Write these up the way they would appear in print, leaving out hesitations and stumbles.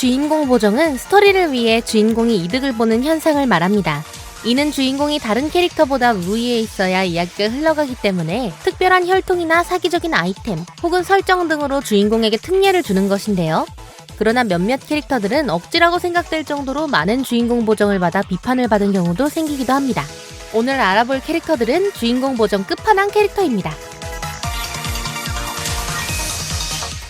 주인공 보정은 스토리를 위해 주인공이 이득을 보는 현상을 말합니다. 이는 주인공이 다른 캐릭터보다 우위에 있어야 이야기가 흘러가기 때문에 특별한 혈통이나 사기적인 아이템 혹은 설정 등으로 주인공에게 특례를 주는 것인데요. 그러나 몇몇 캐릭터들은 억지라고 생각될 정도로 많은 주인공 보정을 받아 비판을 받은 경우도 생기기도 합니다. 오늘 알아볼 캐릭터들은 주인공 보정 끝판왕 캐릭터입니다.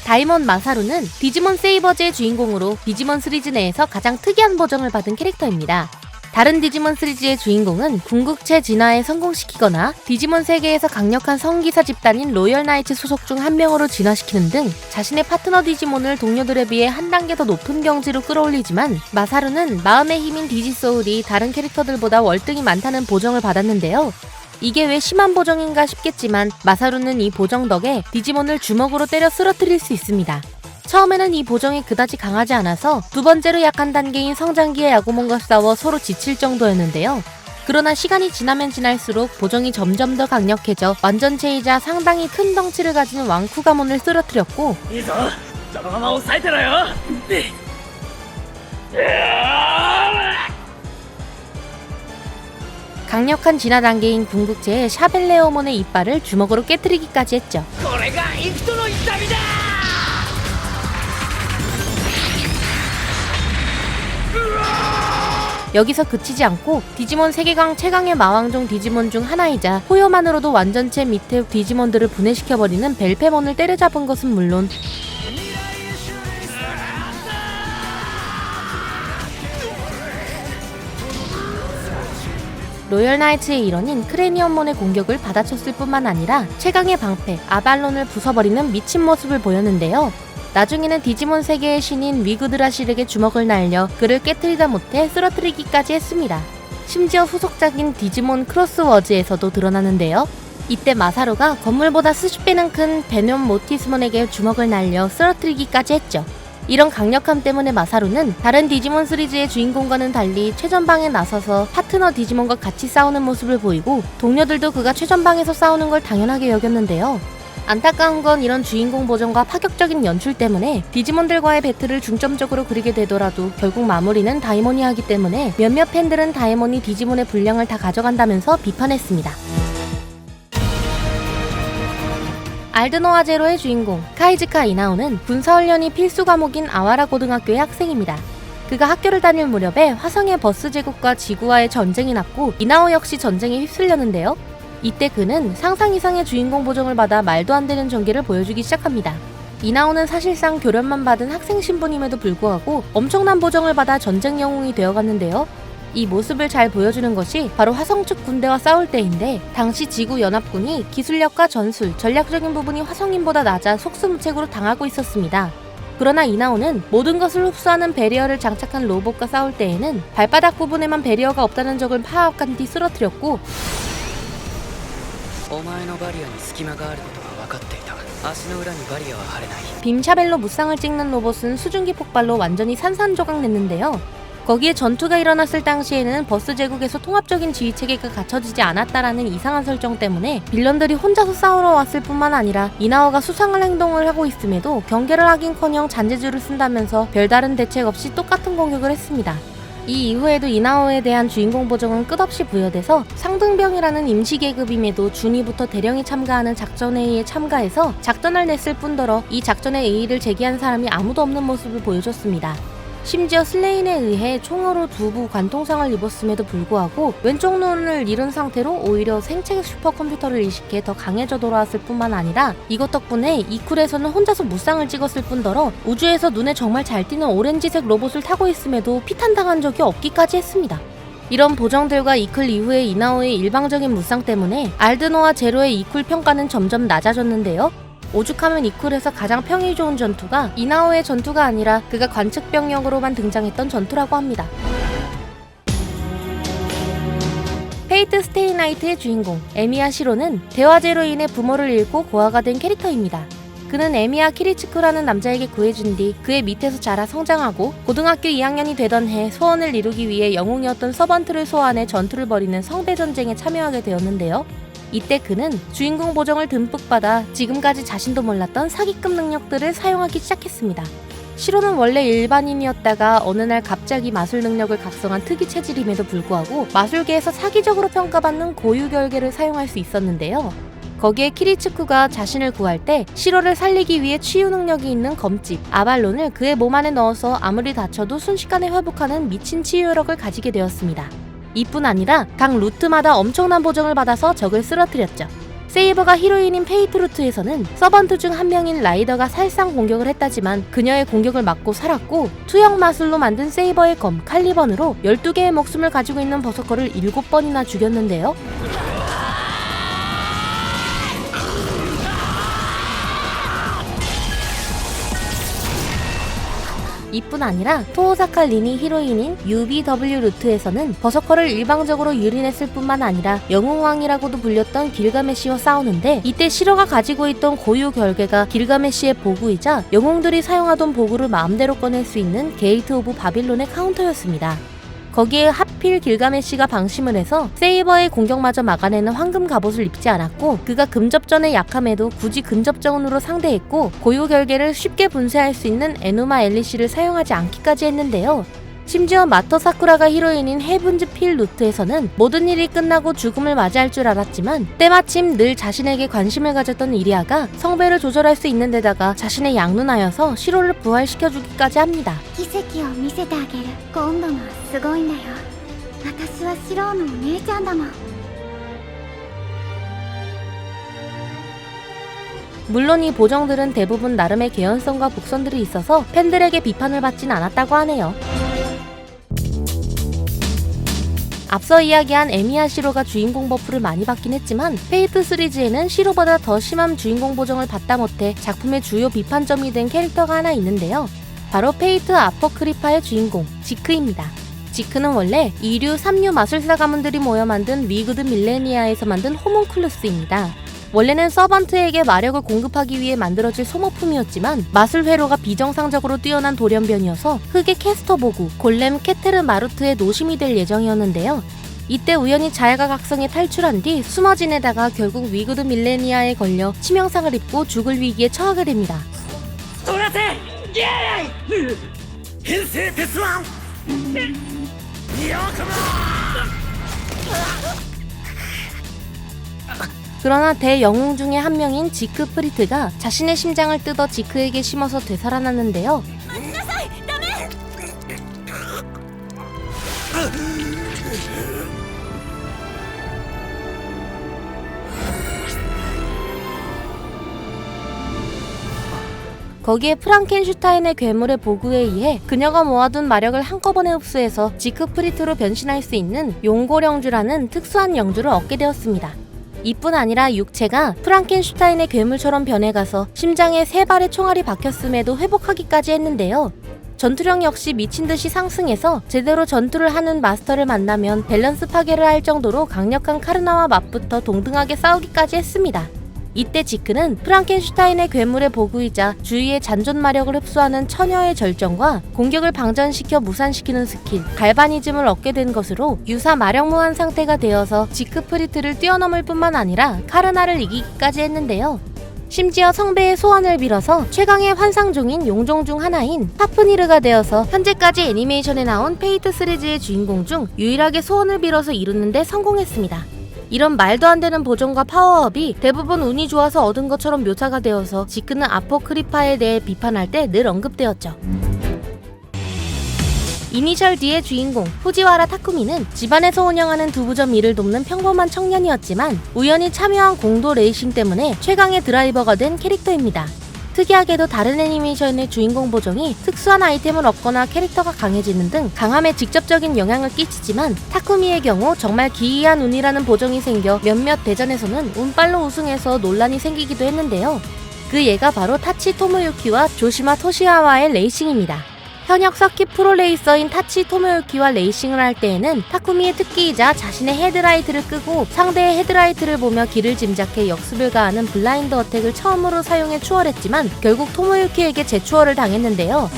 다이몬 마사루는 디지몬 세이버즈의 주인공으로 디지몬 시리즈 내에서 가장 특이한 보정을 받은 캐릭터입니다. 다른 디지몬 시리즈의 주인공은 궁극체 진화에 성공시키거나 디지몬 세계에서 강력한 성기사 집단인 로열 나이츠 소속 중 한 명으로 진화시키는 등 자신의 파트너 디지몬을 동료들에 비해 한 단계 더 높은 경지로 끌어올리지만 마사루는 마음의 힘인 디지소울이 다른 캐릭터들보다 월등히 많다는 보정을 받았는데요. 이게 왜 심한 보정인가 싶겠지만 마사루는 이 보정 덕에 디지몬을 주먹으로 때려 쓰러뜨릴 수 있습니다. 처음에는 이 보정이 그다지 강하지 않아서 두 번째로 약한 단계인 성장기의 야구몬과 싸워 서로 지칠 정도였는데요. 그러나 시간이 지나면 지날수록 보정이 점점 더 강력해져 완전체이자 상당히 큰 덩치를 가진 왕쿠가몬을 쓰러뜨렸고 강력한 진화 단계인 궁극체의 샤벨레오몬의 이빨을 주먹으로 깨뜨리기까지 했죠. 여기서 그치지 않고 디지몬 세계관 최강의 마왕종 디지몬 중 하나이자 포효만으로도 완전체 밑에 디지몬들을 분해시켜버리는 벨페몬을 때려잡은 것은 물론 로열 나이츠의 일원인 크레니엄몬의 공격을 받아쳤을 뿐만 아니라 최강의 방패 아발론을 부숴버리는 미친 모습을 보였는데요. 나중에는 디지몬 세계의 신인 위그드라실에게 주먹을 날려 그를 깨트리다 못해 쓰러뜨리기까지 했습니다. 심지어 후속작인 디지몬 크로스워즈에서도 드러나는데요. 이때 마사루가 건물보다 수십 배는 큰 베놈 모티스몬에게 주먹을 날려 쓰러뜨리기까지 했죠. 이런 강력함 때문에 마사루는 다른 디지몬 시리즈의 주인공과는 달리 최전방에 나서서 파트너 디지몬과 같이 싸우는 모습을 보이고 동료들도 그가 최전방에서 싸우는 걸 당연하게 여겼는데요. 안타까운 건 이런 주인공 보정과 파격적인 연출 때문에 디지몬들과의 배틀을 중점적으로 그리게 되더라도 결국 마무리는 다이몬이 하기 때문에 몇몇 팬들은 다이몬이 디지몬의 분량을 다 가져간다면서 비판했습니다. 알드노아 제로의 주인공 카이즈카 이나오는 군사훈련이 필수 과목인 아와라 고등학교의 학생입니다. 그가 학교를 다닐 무렵에 화성의 버스 제국과 지구와의 전쟁이 났고 이나오 역시 전쟁에 휩쓸렸는데요. 이때 그는 상상 이상의 주인공 보정을 받아 말도 안 되는 전개를 보여주기 시작합니다. 이나오는 사실상 교련만 받은 학생 신분임에도 불구하고 엄청난 보정을 받아 전쟁 영웅이 되어갔는데요. 이 모습을 잘 보여주는 것이 바로 화성 측 군대와 싸울 때인데 당시 지구 연합군이 기술력과 전술, 전략적인 부분이 화성인보다 낮아 속수무책으로 당하고 있었습니다. 그러나 이나오는 모든 것을 흡수하는 배리어를 장착한 로봇과 싸울 때에는 발바닥 부분에만 배리어가 없다는 적을 파악한 뒤 쓰러뜨렸고 빔샤벨로 무쌍을 찍는 로봇은 수증기 폭발로 완전히 산산조각 냈는데요. 거기에 전투가 일어났을 당시에는 버스 제국에서 통합적인 지휘체계가 갖춰지지 않았다라는 이상한 설정 때문에 빌런들이 혼자서 싸우러 왔을 뿐만 아니라 이나오가 수상한 행동을 하고 있음에도 경계를 하긴커녕 잔재주를 쓴다면서 별다른 대책 없이 똑같은 공격을 했습니다. 이 이후에도 이나오에 대한 주인공 보정은 끝없이 부여돼서 상등병이라는 임시계급임에도 준위부터 대령이 참가하는 작전회의에 참가해서 작전을 냈을 뿐더러 이 작전의 의의를 제기한 사람이 아무도 없는 모습을 보여줬습니다. 심지어 슬레인에 의해 총으로 두부 관통상을 입었음에도 불구하고 왼쪽 눈을 잃은 상태로 오히려 생체 슈퍼컴퓨터를 이식해 더 강해져 돌아왔을 뿐만 아니라 이것 덕분에 이쿨에서는 혼자서 무쌍을 찍었을 뿐더러 우주에서 눈에 정말 잘 띄는 오렌지색 로봇을 타고 있음에도 피탄당한 적이 없기까지 했습니다. 이런 보정들과 이쿨 이후의 이나오의 일방적인 무쌍 때문에 알드노아 제로의 이쿨 평가는 점점 낮아졌는데요. 오죽하면 이쿨에서 가장 평이 좋은 전투가 이나오의 전투가 아니라 그가 관측병력으로만 등장했던 전투라고 합니다. 페이트 스테이 나이트의 주인공 에미야 시로는 대화제로 인해 부모를 잃고 고아가 된 캐릭터입니다. 그는 에미야 키리츠쿠라는 남자에게 구해준 뒤 그의 밑에서 자라 성장하고 고등학교 2학년이 되던 해 소원을 이루기 위해 영웅이었던 서번트를 소환해 전투를 벌이는 성배전쟁에 참여하게 되었는데요. 이때 그는 주인공 보정을 듬뿍 받아 지금까지 자신도 몰랐던 사기급 능력들을 사용하기 시작했습니다. 시로는 원래 일반인이었다가 어느 날 갑자기 마술 능력을 각성한 특이 체질임에도 불구하고 마술계에서 사기적으로 평가받는 고유 결계를 사용할 수 있었는데요. 거기에 키리츠쿠가 자신을 구할 때 시로를 살리기 위해 치유 능력이 있는 검집 아발론을 그의 몸 안에 넣어서 아무리 다쳐도 순식간에 회복하는 미친 치유력을 가지게 되었습니다. 이뿐 아니라 각 루트마다 엄청난 보정을 받아서 적을 쓰러뜨렸죠. 세이버가 히로인인 페이트 루트에서는 서번트 중 한 명인 라이더가 살상 공격을 했다지만 그녀의 공격을 막고 살았고, 투영 마술로 만든 세이버의 검 칼리번으로 12개의 목숨을 가지고 있는 버서커를 7번이나 죽였는데요. 이뿐 아니라 토오사카 린이 히로인인 UBW 루트에서는 버서커를 일방적으로 유린했을 뿐만 아니라 영웅왕이라고도 불렸던 길가메시와 싸우는데, 이때 시로가 가지고 있던 고유 결계가 길가메시의 보구이자 영웅들이 사용하던 보구를 마음대로 꺼낼 수 있는 게이트 오브 바빌론의 카운터였습니다. 거기에 하필 길가메시가 방심을 해서 세이버의 공격마저 막아내는 황금 갑옷을 입지 않았고, 그가 근접전의 약함에도 굳이 근접전으로 상대했고, 고유 결계를 쉽게 분쇄할 수 있는 에누마 엘리시를 사용하지 않기까지 했는데요. 심지어 마터 사쿠라가 히로인인 헤븐즈 필 루트에서는 모든 일이 끝나고 죽음을 맞이할 줄 알았지만 때마침 늘 자신에게 관심을 가졌던 이리아가 성배를 조절할 수 있는 데다가 자신의 양누나여서 시로를 부활시켜주기까지 합니다. 奇跡を見せてあげる。今度のはすごいんだよ。私はシローのお姉ちゃんだもん。 물론 이 보정들은 대부분 나름의 개연성과 복선들이 있어서 팬들에게 비판을 받진 않았다고 하네요. 앞서 이야기한 에미야 시로가 주인공 버프를 많이 받긴 했지만 페이트 시리즈에는 시로보다 더 심한 주인공 보정을 받다 못해 작품의 주요 비판점이 된 캐릭터가 하나 있는데요. 바로 페이트 아포크리파의 주인공 지크입니다. 지크는 원래 2류, 3류 마술사 가문들이 모여 만든 위그드 밀레니아에서 만든 호문클루스입니다. 원래는 서번트에게 마력을 공급하기 위해 만들어질 소모품이었지만 마술 회로가 비정상적으로 뛰어난 돌연변이어서 흑의 캐스터 보구, 골렘 케테르 마루트의 노심이 될 예정이었는데요. 이때 우연히 자해가 각성에 탈출한 뒤 숨어 지내다가 결국 위그드 밀레니아에 걸려 치명상을 입고 죽을 위기에 처하게 됩니다. 그러나 대영웅 중에 한 명인 지크 프리트가 자신의 심장을 뜯어 지크에게 심어서 되살아났는데요. 거기에 프랑켄슈타인의 괴물의 보구에 의해 그녀가 모아둔 마력을 한꺼번에 흡수해서 지크 프리트로 변신할 수 있는 용고령주라는 특수한 영주를 얻게 되었습니다. 이뿐 아니라 육체가 프랑켄슈타인의 괴물처럼 변해가서 심장에 3발의 총알이 박혔음에도 회복하기까지 했는데요. 전투력 역시 미친듯이 상승해서 제대로 전투를 하는 마스터를 만나면 밸런스 파괴를 할 정도로 강력한 카르나와 맞붙어 동등하게 싸우기까지 했습니다. 이때 지크는 프랑켄슈타인의 괴물의 보구이자 주위의 잔존 마력을 흡수하는 처녀의 절정과 공격을 방전시켜 무산시키는 스킬 갈바니즘을 얻게 된 것으로 유사 마력 무한 상태가 되어서 지크 프리트를 뛰어넘을 뿐만 아니라 카르나를 이기기까지 했는데요. 심지어 성배의 소원을 빌어서 최강의 환상종인 용종 중 하나인 파프니르가 되어서 현재까지 애니메이션에 나온 페이트 시리즈의 주인공 중 유일하게 소원을 빌어서 이루는데 성공했습니다. 이런 말도 안 되는 보정과 파워업이 대부분 운이 좋아서 얻은 것처럼 묘사가 되어서 지크는 아포크리파에 대해 비판할 때 늘 언급되었죠. 이니셜 D의 주인공 후지와라 타쿠미는 집안에서 운영하는 두부점 일을 돕는 평범한 청년이었지만 우연히 참여한 공도 레이싱 때문에 최강의 드라이버가 된 캐릭터입니다. 특이하게도 다른 애니메이션의 주인공 보정이 특수한 아이템을 얻거나 캐릭터가 강해지는 등 강함에 직접적인 영향을 끼치지만 타쿠미의 경우 정말 기이한 운이라는 보정이 생겨 몇몇 대전에서는 운빨로 우승해서 논란이 생기기도 했는데요. 그 예가 바로 타치 토모유키와 조시마 토시하와의 레이싱입니다. 현역 서킷 프로레이서인 타치 토모유키와 레이싱을 할 때에는 타쿠미의 특기이자 자신의 헤드라이트를 끄고 상대의 헤드라이트를 보며 길을 짐작해 역습을 가하는 블라인드 어택을 처음으로 사용해 추월했지만 결국 토모유키에게 재추월을 당했는데요.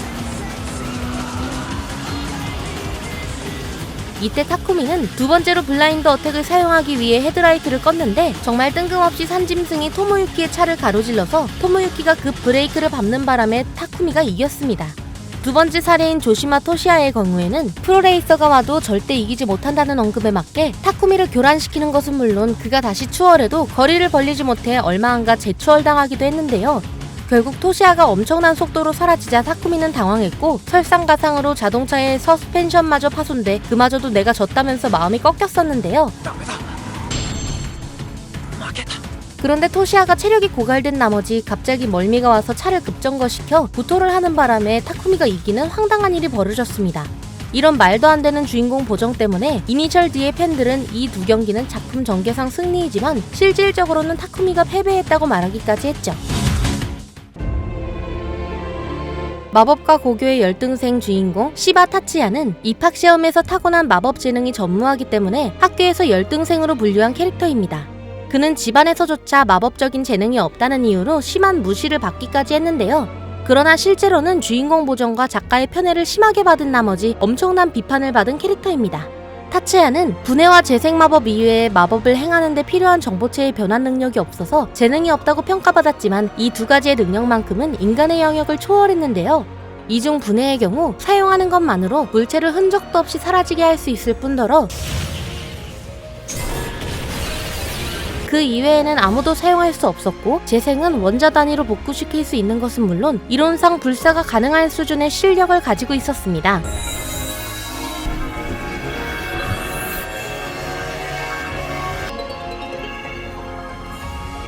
이때 타쿠미는 두 번째로 블라인드 어택을 사용하기 위해 헤드라이트를 껐는데 정말 뜬금없이 산짐승이 토모유키의 차를 가로질러서 토모유키가 급 브레이크를 밟는 바람에 타쿠미가 이겼습니다. 두 번째 사례인 조시마 토시아의 경우에는 프로레이서가 와도 절대 이기지 못한다는 언급에 맞게 타쿠미를 교란시키는 것은 물론 그가 다시 추월해도 거리를 벌리지 못해 얼마 안가 재추월당하기도 했는데요. 결국 토시아가 엄청난 속도로 사라지자 타쿠미는 당황했고 설상가상으로 자동차의 서스펜션마저 파손돼 그마저도 내가 졌다면서 마음이 꺾였었는데요. 그런데 토시아가 체력이 고갈된 나머지 갑자기 멀미가 와서 차를 급정거시켜 구토를 하는 바람에 타쿠미가 이기는 황당한 일이 벌어졌습니다. 이런 말도 안 되는 주인공 보정 때문에 이니셜 D의 팬들은 이 두 경기는 작품 전개상 승리이지만 실질적으로는 타쿠미가 패배했다고 말하기까지 했죠. 마법과 고교의 열등생 주인공 시바 타치야는 입학시험에서 타고난 마법 재능이 전무하기 때문에 학교에서 열등생으로 분류한 캐릭터입니다. 그는 집안에서조차 마법적인 재능이 없다는 이유로 심한 무시를 받기까지 했는데요. 그러나 실제로는 주인공 보정과 작가의 편애를 심하게 받은 나머지 엄청난 비판을 받은 캐릭터입니다. 타츠야는 분해와 재생 마법 이외에 마법을 행하는 데 필요한 정보체의 변환 능력이 없어서 재능이 없다고 평가받았지만 이 두 가지의 능력만큼은 인간의 영역을 초월했는데요. 이중 분해의 경우 사용하는 것만으로 물체를 흔적도 없이 사라지게 할 수 있을 뿐더러 그 이외에는 아무도 사용할 수 없었고 재생은 원자 단위로 복구시킬 수 있는 것은 물론 이론상 불사가 가능한 수준의 실력을 가지고 있었습니다.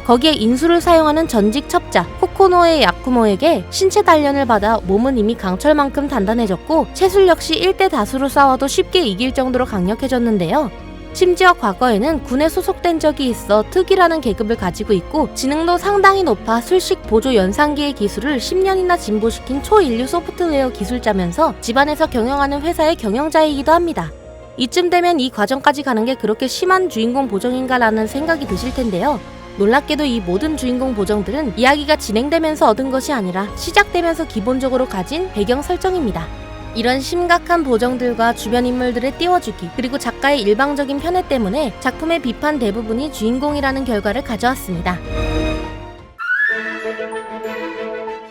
거기에 인수를 사용하는 전직 첩자 코코노의 야쿠모에게 신체 단련을 받아 몸은 이미 강철만큼 단단해졌고 체술 역시 1대 다수로 싸워도 쉽게 이길 정도로 강력해졌는데요. 심지어 과거에는 군에 소속된 적이 있어 특이라는 계급을 가지고 있고 지능도 상당히 높아 술식 보조 연상기의 기술을 10년이나 진보시킨 초인류 소프트웨어 기술자면서 집안에서 경영하는 회사의 경영자이기도 합니다. 이쯤 되면 이 과정까지 가는 게 그렇게 심한 주인공 보정인가라는 생각이 드실 텐데요. 놀랍게도 이 모든 주인공 보정들은 이야기가 진행되면서 얻은 것이 아니라 시작되면서 기본적으로 가진 배경 설정입니다. 이런 심각한 보정들과 주변 인물들의 띄워주기 그리고 작가의 일방적인 편애 때문에 작품의 비판 대부분이 주인공이라는 결과를 가져왔습니다.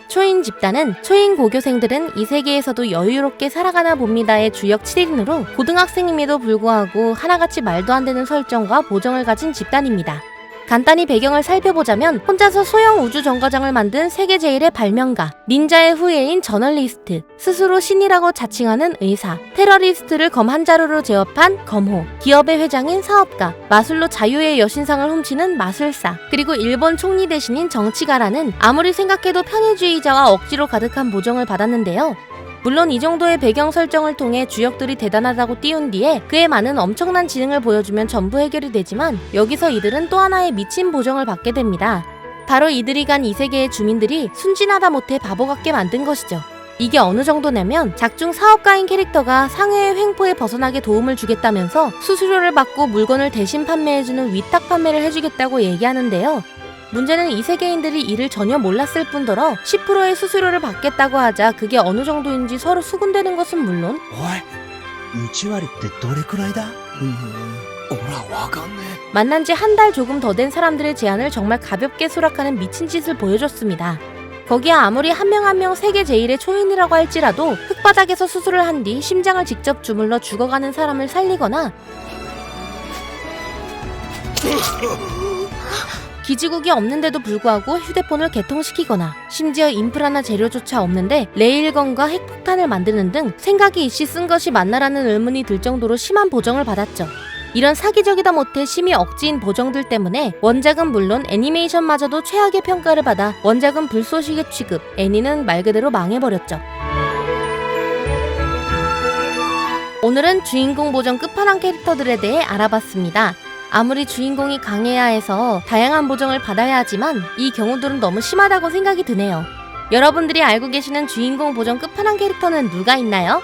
초인 집단은 초인 고교생들은 이 세계에서도 여유롭게 살아가나 봅니다의 주역 7인으로 고등학생임에도 불구하고 하나같이 말도 안 되는 설정과 보정을 가진 집단입니다. 간단히 배경을 살펴보자면 혼자서 소형 우주 정거장을 만든 세계 제일의 발명가, 닌자의 후예인 저널리스트, 스스로 신이라고 자칭하는 의사, 테러리스트를 검 한 자루로 제압한 검호, 기업의 회장인 사업가, 마술로 자유의 여신상을 훔치는 마술사, 그리고 일본 총리 대신인 정치가라는 아무리 생각해도 편의주의자와 억지로 가득한 보정을 받았는데요. 물론 이 정도의 배경 설정을 통해 주역들이 대단하다고 띄운 뒤에 그에 많은 엄청난 지능을 보여주면 전부 해결이 되지만 여기서 이들은 또 하나의 미친 보정을 받게 됩니다. 바로 이들이 간 이 세계의 주민들이 순진하다 못해 바보 같게 만든 것이죠. 이게 어느 정도냐면 작중 사업가인 캐릭터가 상해의 횡포에 벗어나게 도움을 주겠다면서 수수료를 받고 물건을 대신 판매해주는 위탁 판매를 해주겠다고 얘기하는데요. 문제는 이 세계인들이 이를 전혀 몰랐을 뿐더러 10%의 수수료를 받겠다고 하자 그게 어느 정도인지 서로 수군대는 것은 물론 1割ってどれくらいだ俺らわかんねえ 만난 지 한 달 조금 더 된 사람들의 제안을 정말 가볍게 수락하는 미친 짓을 보여줬습니다. 거기에 아무리 한 명 한 명 세계 제일의 초인이라고 할지라도 흙바닥에서 수술을 한 뒤 심장을 직접 주물러 죽어가는 사람을 살리거나 기지국이 없는데도 불구하고 휴대폰을 개통시키거나 심지어 인프라나 재료조차 없는데 레일건과 핵폭탄을 만드는 등 생각이 있이 쓴 것이 맞나라는 의문이 들 정도로 심한 보정을 받았죠. 이런 사기적이다 못해 심히 억지인 보정들 때문에 원작은 물론 애니메이션마저도 최악의 평가를 받아 원작은 불쏘시개 취급, 애니는 말 그대로 망해버렸죠. 오늘은 주인공 보정 끝판왕 캐릭터들에 대해 알아봤습니다. 아무리 주인공이 강해야 해서 다양한 보정을 받아야 하지만 이 경우들은 너무 심하다고 생각이 드네요. 여러분들이 알고 계시는 주인공 보정 끝판왕 캐릭터는 누가 있나요?